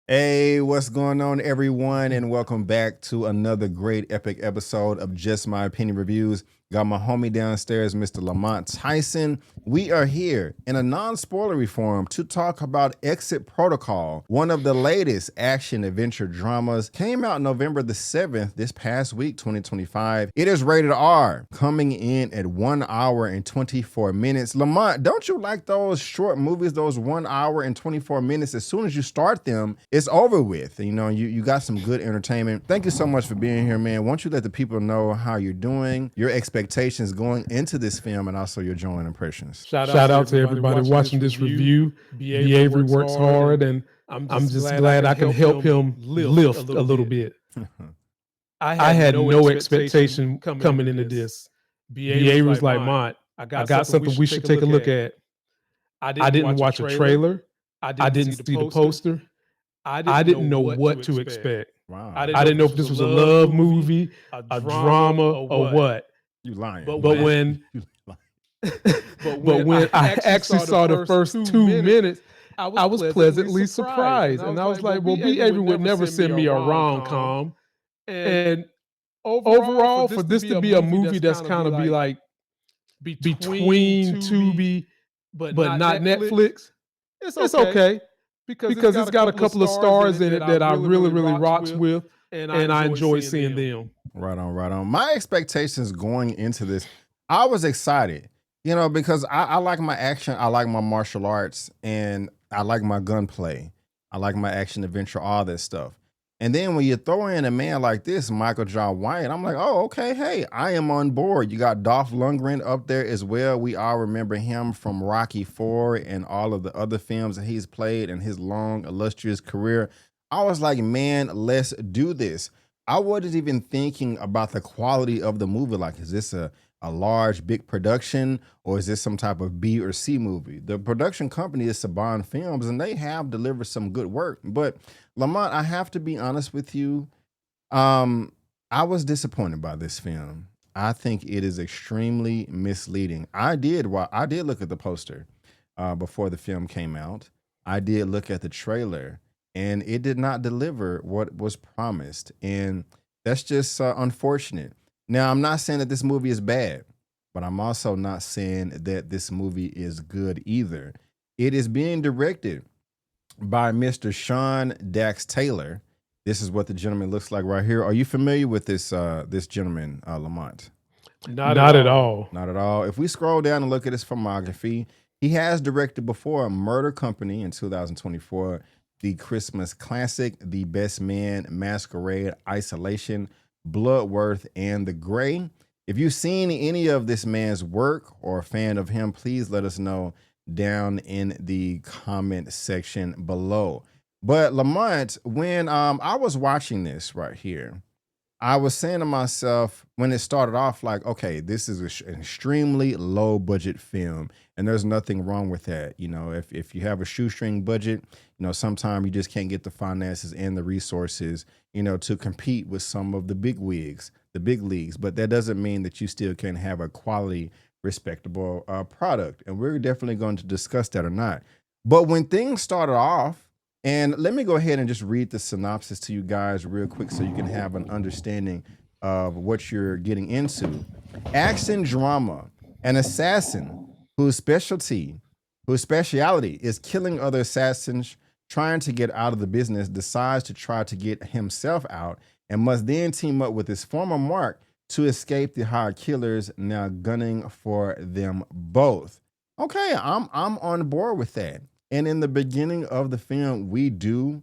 Hey, what's going on, everyone? And welcome back to another great epic episode of Just My Opinion Reviews. Got my homie downstairs, Mr. Lamont Tyson. We are here in a non-spoilery forum to talk about Exit Protocol, one of the latest action adventure dramas. Came out November the 7th, this past week, 2025. It is rated R, coming in at 1 hour and 24 minutes. Lamont, don't you like those short movies, those 1 hour and 24 minutes? As soon as you start them, it's over with. You know, you got some good entertainment. Thank you so much for being here, man. Why don't you let the people know how you're doing, your expectations going into this film, and also your joint impressions. Shout out to everybody watching this review. B. Avery works hard, and I'm just glad I can help him lift a little bit. I had no expectation coming into this. B. Avery was like, Mont, I got something we should take a look at. I didn't watch a trailer. I didn't see the poster. I didn't know what to expect. Wow. I didn't know if this was a love movie, a drama, or what. You lying. But when I actually saw the first 2 minutes, I was pleasantly surprised. And I was like, well, B. Avery would never send me a rom-com. And overall, for this to be a movie that's kind of be like between Tubi, but not Netflix, it's okay. Because it's got a couple of stars in it that I really rocks with, and I enjoy seeing them. Right on, right on. My expectations going into this, I was excited, you know, because I like my action, I like my martial arts, and I like my gunplay. I like my action adventure, all that stuff. And then when you throw in a man like this, Michael John White, I'm like, oh, okay, hey, I am on board. You got Dolph Lundgren up there as well. We all remember him from Rocky IV and all of the other films that he's played in his long, illustrious career. I was like, man, let's do this. I wasn't even thinking about the quality of the movie. Like, is this a large, big production, or is this some type of B or C movie? The production company is Saban Films, and they have delivered some good work. But Lamont, I have to be honest with you. I was disappointed by this film. I think it is extremely misleading. I did look at the poster before the film came out. I did look at the trailer, and it did not deliver what was promised, and that's just unfortunate. Now, I'm not saying that this movie is bad, but I'm also not saying that this movie is good either. It is being directed by Mr. Sean Dax Taylor. This is what the gentleman looks like right here. Are you familiar with this gentleman, Lamont? Not at all. Not at all. If we scroll down and look at his filmography, he has directed before Murder Company in 2024, the Christmas classic, The Best Man, Masquerade, Isolation, Bloodworth, and The Gray. If you've seen any of this man's work or a fan of him, please let us know down in the comment section below. But Lamont, when I was watching this right here, I was saying to myself when it started off, like, okay, this is an extremely low budget film, and there's nothing wrong with that. You know, if you have a shoestring budget, you know, sometimes you just can't get the finances and the resources, you know, to compete with some of the big wigs, the big leagues. But that doesn't mean that you still can have a quality, respectable product. And we're definitely going to discuss that or not. But when things started off, and let me go ahead and just read the synopsis to you guys real quick so you can have an understanding of what you're getting into. Action drama. An assassin whose specialty is killing other assassins trying to get out of the business decides to try to get himself out and must then team up with his former mark to escape the hired killers now gunning for them both. Okay, I'm on board with that. And in the beginning of the film, we do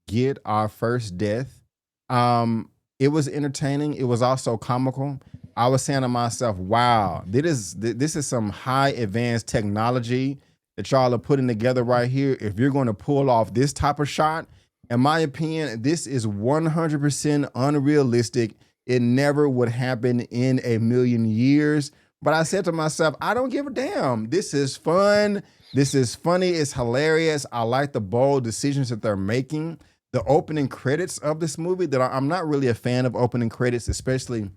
get our first death. It was entertaining. It was also comical. I was saying to myself, wow, this is some high advanced technology that y'all are putting together right here. If you're going to pull off this type of shot, in my opinion, this is 100% unrealistic. It never would happen in a million years. But I said to myself, I don't give a damn. This is fun. This is funny. It's hilarious. I like the bold decisions that they're making. The opening credits of this movie, that I'm not really a fan of opening credits, especially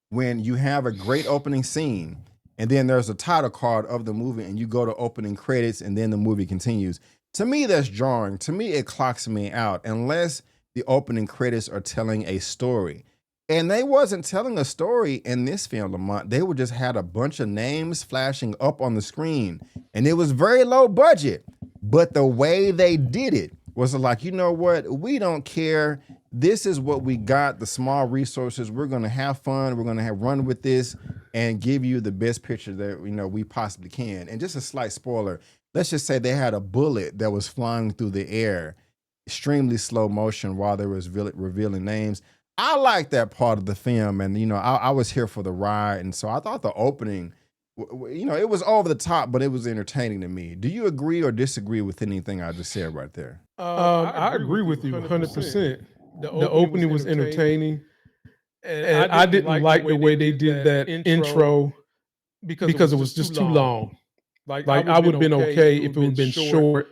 when you have a great opening scene and then there's a title card of the movie and you go to opening credits and then the movie continues. To me, that's jarring. To me, it clocks me out unless the opening credits are telling a story. And they wasn't telling a story in this film, Lamont. They would just had a bunch of names flashing up on the screen. And it was very low budget. But the way they did it was like, you know what? We don't care. This is what we got, the small resources. We're gonna have fun. We're gonna have run with this and give you the best picture that we possibly can. And just a slight spoiler, let's just say they had a bullet that was flying through the air, extremely slow motion while they was revealing names. I like that part of the film, and I was here for the ride, and so I thought the opening, it was over the top, but it was entertaining to me. Do you agree or disagree with anything I just said right there? I agree with you 100%. The opening was entertaining, and I didn't like the way they did that intro because it was just too long. Like I would have been okay if it would have been short,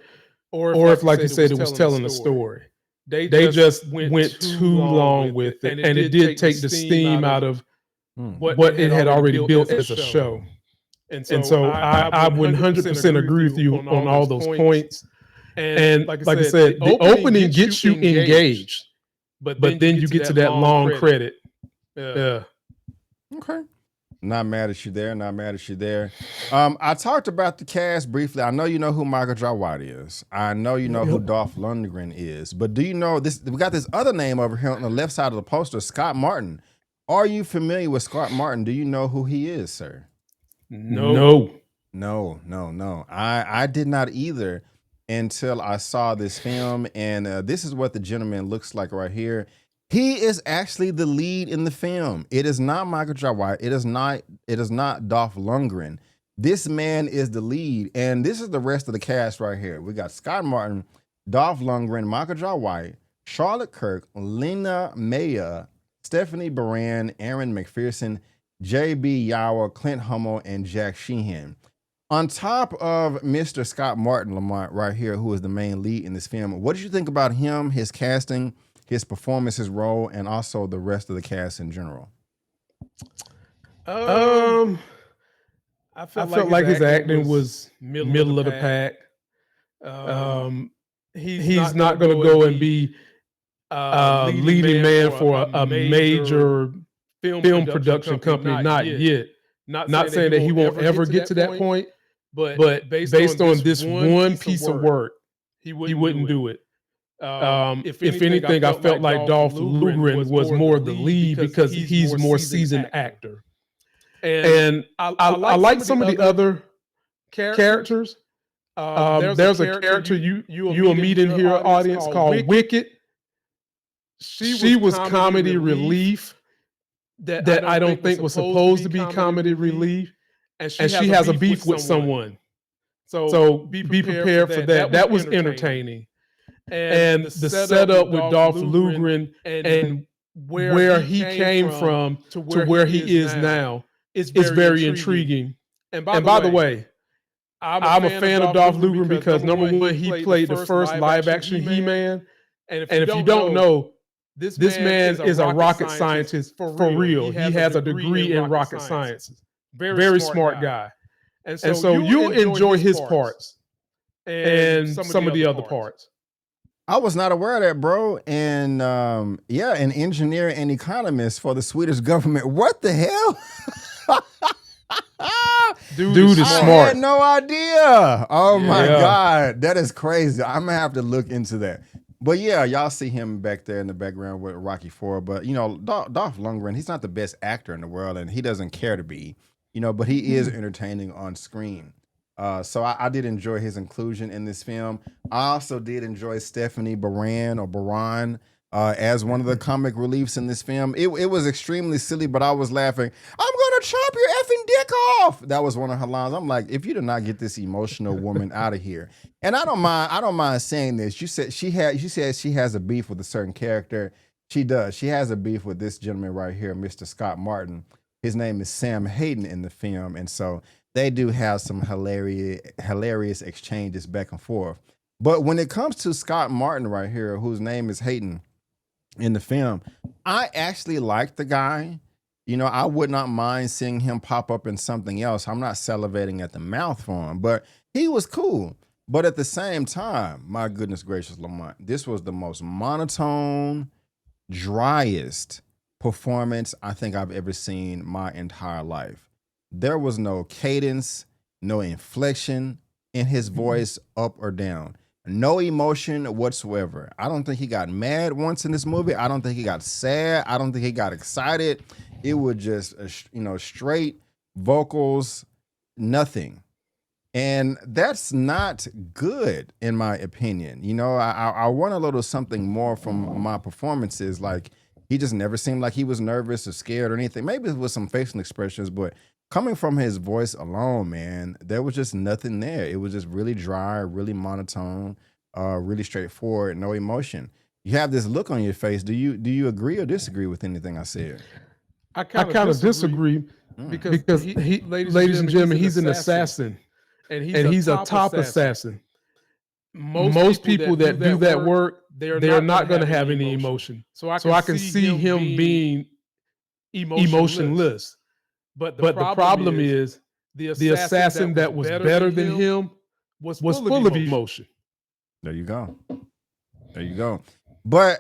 or if, like you said, it was telling a story. They just went too long with it, and it did take the steam out of what it had already built as a show. And so I would 100% agree with you on all those points. And like I said, the opening gets you engaged, but then you get to that long credit. Yeah. Okay. Not mad at you there. Not mad at you there. I talked about the cast briefly. I know you know who Michael Jai White is. I know you know who Dolph Lundgren is. But do you know this? We got this other name over here on the left side of the poster, Scott Martin. Are you familiar with Scott Martin? Do you know who he is, sir? No. I did not either until I saw this film, and this is what the gentleman looks like right here. He is actually the lead in the film. It is not Michael Jai White. It is not Dolph Lundgren. This man is the lead, and this is the rest of the cast right here. We got Scott Martin, Dolph Lundgren, Michael Jai White, Charlotte Kirk, Lena Maya, Stephanie Beran, Aaron McPherson, J.B. Yawa, Clint Hummel, and Jack Sheehan. On top of Mr. Scott Martin, Lamont, right here, who is the main lead in this film, what did you think about him, his casting, his performance, his role, and also the rest of the cast in general? I felt like his acting was middle of the pack. He's not going to go and be leading man for a major film production company, not yet. Not saying that he won't ever get to that point, but based on this one piece of work, he wouldn't do it. If anything, I felt like Dolph Lundgren was more the lead because he's a more seasoned actor. And I like some of the other characters. There's a character you'll meet in here, audience, called Wicked. She was comedy relief that I don't think was supposed to be comedy relief. And she has a beef with someone. So be prepared for that. That was entertaining. And the setup with Dolph Lundgren and where he came from to where he is now is very intriguing. And by the way, I'm a fan of Dolph Lundgren because number one, he played the first live action He-Man. And if you don't know, this man is a rocket scientist for real. He has a degree in rocket sciences. Very smart guy. And so you'll enjoy his parts and some of the other parts. I was not aware of that, bro. And an engineer and economist for the Swedish government. What the hell? Dude is smart. I had no idea. Oh my God. That is crazy. I'm gonna have to look into that. But yeah, y'all see him back there in the background with Rocky IV. But Dolph Lundgren, he's not the best actor in the world, and he doesn't care to be, but he is entertaining on screen. So I did enjoy his inclusion in this film. I also did enjoy Stephanie Beran as one of the comic reliefs in this film. It was extremely silly, but I was laughing. I'm gonna chop your effing dick off. That was one of her lines. I'm like, if you do not get this emotional woman out of here, and I don't mind saying this. You said she has a beef with a certain character. She does. She has a beef with this gentleman right here, Mr. Scott Martin. His name is Sam Hayden in the film, and so they do have some hilarious exchanges back and forth. But when it comes to Scott Martin right here, whose name is Hayden in the film, I actually like the guy. I would not mind seeing him pop up in something else. I'm not salivating at the mouth for him, but he was cool. But at the same time, my goodness gracious, Lamont, this was the most monotone, driest performance I think I've ever seen my entire life. There was no cadence, no inflection in his voice up or down. No emotion whatsoever. I don't think he got mad once in this movie. I don't think he got sad. I don't think he got excited. It was just, straight vocals, nothing. And that's not good, in my opinion. I want a little something more from my performances. Like, he just never seemed like he was nervous or scared or anything. Maybe it was some facial expressions, but coming from his voice alone, man, there was just nothing there. It was just really dry, really monotone, really straightforward, no emotion. You have this look on your face. Do you agree or disagree with anything I said? I kind of disagree because he, ladies and gentlemen, he's an assassin, and he's a top assassin. Most people that do that work, they're not going to have any emotion. So I can see him being emotionless. But the problem is the assassin that was better than him was full of emotion. There you go. There you go. But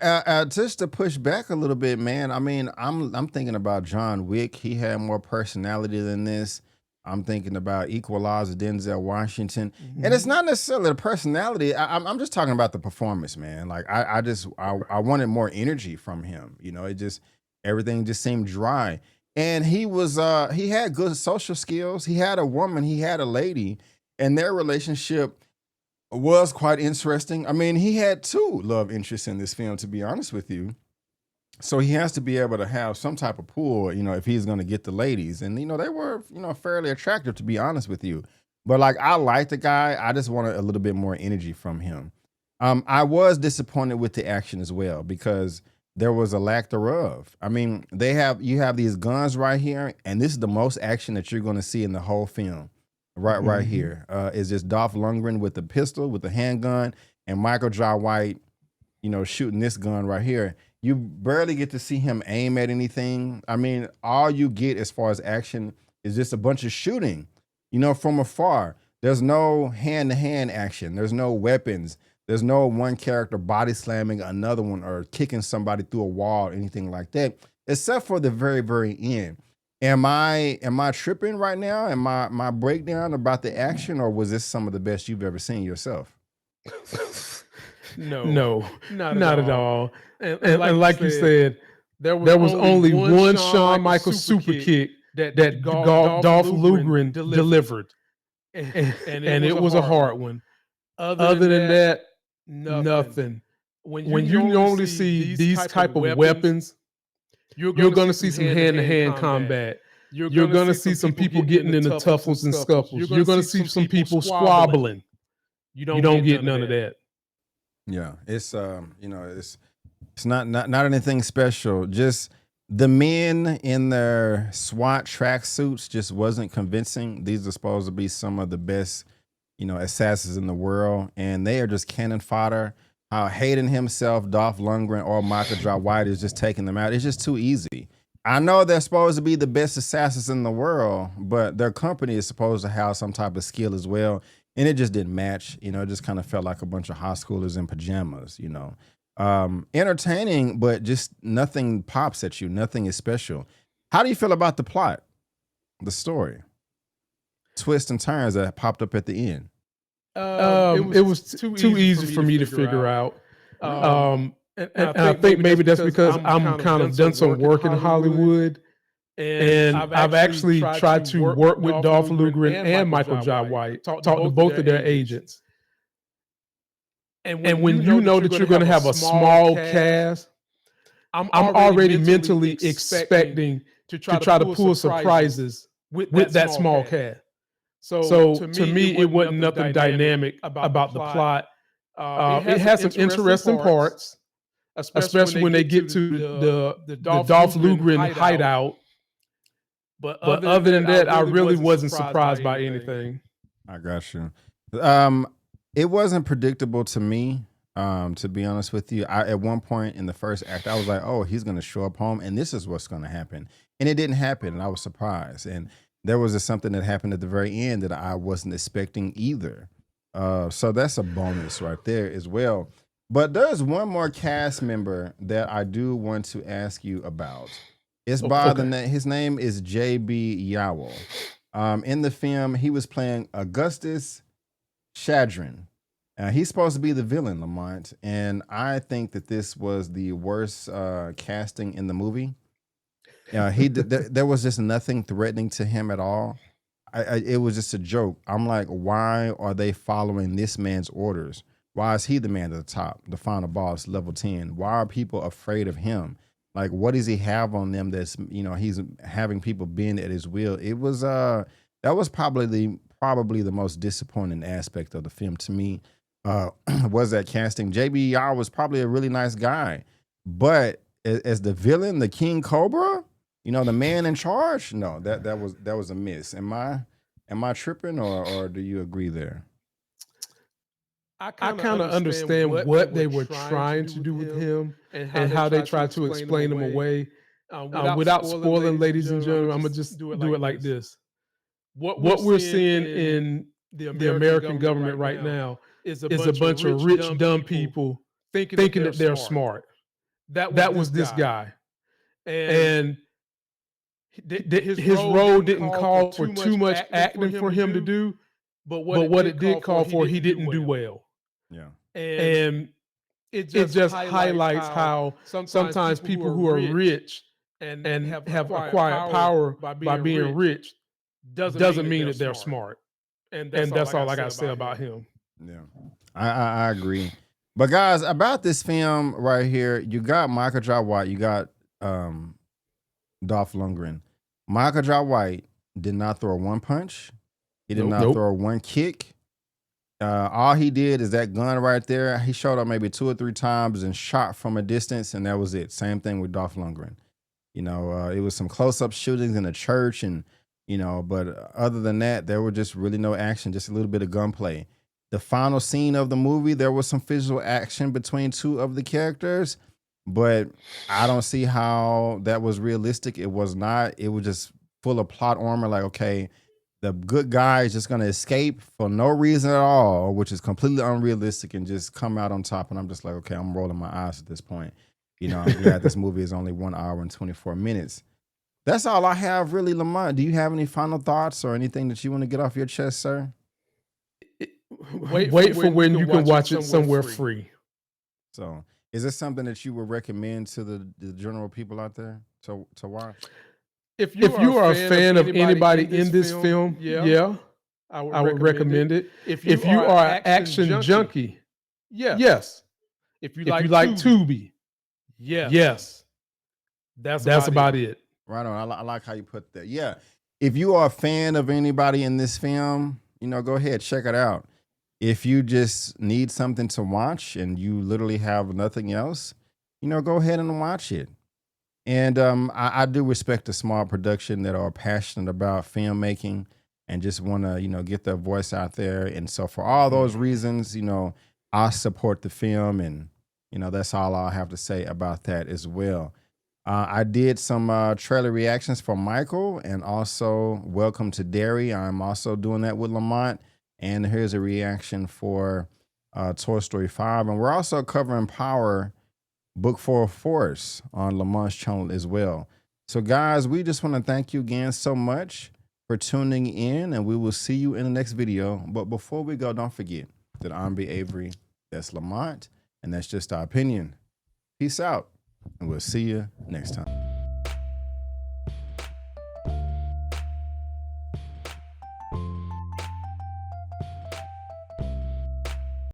just to push back a little bit, man. I mean, I'm thinking about John Wick. He had more personality than this. I'm thinking about Equalizer, Denzel Washington, and it's not necessarily the personality. I'm just talking about the performance, man. Like I wanted more energy from him. It just everything just seemed dry. And he had good social skills. He had a woman. He had a lady, and their relationship was quite interesting. I mean, he had two love interests in this film, to be honest with you. So he has to be able to have some type of pull, if he's going to get the ladies. And, they were, fairly attractive, to be honest with you. But like, I like the guy. I just wanted a little bit more energy from him. I was disappointed with the action as well because there was a lack thereof. I mean, you have these guns right here, and this is the most action that you're going to see in the whole film. Right here is just Dolph Lundgren with the pistol, with the handgun, and Michael Jai White, shooting this gun right here. You barely get to see him aim at anything. I mean, all you get as far as action is just a bunch of shooting, from afar. There's no hand-to-hand action. There's no weapons. There's no one character body slamming another one or kicking somebody through a wall or anything like that, except for the very, very end. Am I tripping right now? Am my breakdown about the action, or was this some of the best you've ever seen yourself? No, not at all. And like you said, there was only one Shawn Michaels super kick that Dolph Lundgren delivered, and it was a hard one. Other than that, nothing. When you normally see these type of weapons, you're going to see some hand-to-hand combat. You're going to see some people getting into tuffles and scuffles. You're going to see some people squabbling. You don't get none of that. Yeah, it's it's not anything special. Just the men in their SWAT track suits just wasn't convincing. These are supposed to be some of the best, assassins in the world, and they are just cannon fodder. How Hayden himself, Dolph Lundgren, or Michael Jai White is just taking them out. It's just too easy. I know they're supposed to be the best assassins in the world, but their company is supposed to have some type of skill as well. And it just didn't match. It just kind of felt like a bunch of high schoolers in pajamas, entertaining, but just nothing pops at you. Nothing is special. How do you feel about the plot, the story, twists and turns that popped up at the end? It was too easy for me to figure out. And I think maybe that's because I'm kind of done some work in Hollywood. And I've actually tried to work with Dolph Lundgren and Michael Jai White, talk to both of their agents. And when you know that you're going to have a small cast, I'm already mentally expecting to try to pull surprises with that small cast. So to me, it wasn't nothing dynamic about the plot. It has some interesting parts, especially when they get to the Dolph Lundgren hideout. But other than that, I really wasn't surprised by anything. I got you. It wasn't predictable to me, to be honest with you. At one point in the first act, I was like, oh, he's going to show up home, and this is what's going to happen. And it didn't happen, and I was surprised. And there was something that happened at the very end that I wasn't expecting either. So that's a bonus right there as well. But there's one more cast member that I do want to ask you about. It's by the name. His name is J.B. Yowell. In the film, he was playing Augustus Shadrin. He's supposed to be the villain, Lamont, and I think that this was the worst casting in the movie. There was just nothing threatening to him at all. It was just a joke. I'm like, why are they following this man's orders? Why is he the man at the top, the final boss, level 10? Why are people afraid of him? Like, what does he have on them that's, he's having people bend at his will? It was that was probably the most disappointing aspect of the film to me. Was that casting. JBR was probably a really nice guy, but as the villain, the King Cobra, the man in charge, no, that was a miss. Am I tripping, or do you agree there? I kind of understand what they were trying to do with him and how they tried to explain him away. Without spoiling, ladies and gentlemen, I'm gonna just do it like this. What we're seeing in the American government right now is a bunch of rich, dumb people thinking that they're smart. That was this guy. And his role didn't call for too much acting for him to do, but what it did call for, he didn't do well. Yeah. And it just highlights how sometimes people who are rich and have acquired power by being rich doesn't mean that they're smart. And that's all I got to say about him. Yeah, I agree. But guys, about this film right here, you got Michael Jai White, you got Dolph Lundgren. Michael Jai White did not throw one punch. He did not throw one kick. All he did is that gun right there. He showed up maybe 2 or 3 times and shot from a distance, and that was it. Same thing with Dolph Lundgren. It was some close-up shootings in the church, and but other than that, there were just really no action, just a little bit of gunplay. The final scene of the movie, there was some physical action between 2 of the characters, but I don't see how that was realistic. It was not. It was just full of plot armor. Like, okay, the good guy is just going to escape for no reason at all, which is completely unrealistic, and just come out on top. And I'm just like, okay, I'm rolling my eyes at this point. I'm glad this movie is only 1 hour and 24 minutes. That's all I have, really, Lamont. Do you have any final thoughts or anything that you want to get off your chest, sir? Wait for when you can watch it somewhere free. So, is this something that you would recommend to the general people out there to watch? If you are a fan of anybody in this film, yeah, I would recommend it. If you are an action junkie, yes. If you like Tubi, yes. That's about it. Right on. I like how you put that. Yeah. If you are a fan of anybody in this film, go ahead, check it out. If you just need something to watch and you literally have nothing else, go ahead and watch it. And I do respect a small production that are passionate about filmmaking and just want to, get their voice out there. And so for all those reasons, I support the film, and, that's all I'll have to say about that as well. I did some trailer reactions for Michael, and also Welcome to Derry. I'm also doing that with Lamont. And here's a reaction for Toy Story 5. And we're also covering Power Book 4 Force on Lamont's channel as well. So guys, we just want to thank you again so much for tuning in, and we will see you in the next video. But before we go, don't forget that I'm B. Avery, that's Lamont, and that's just our opinion. Peace out, and we'll see you next time.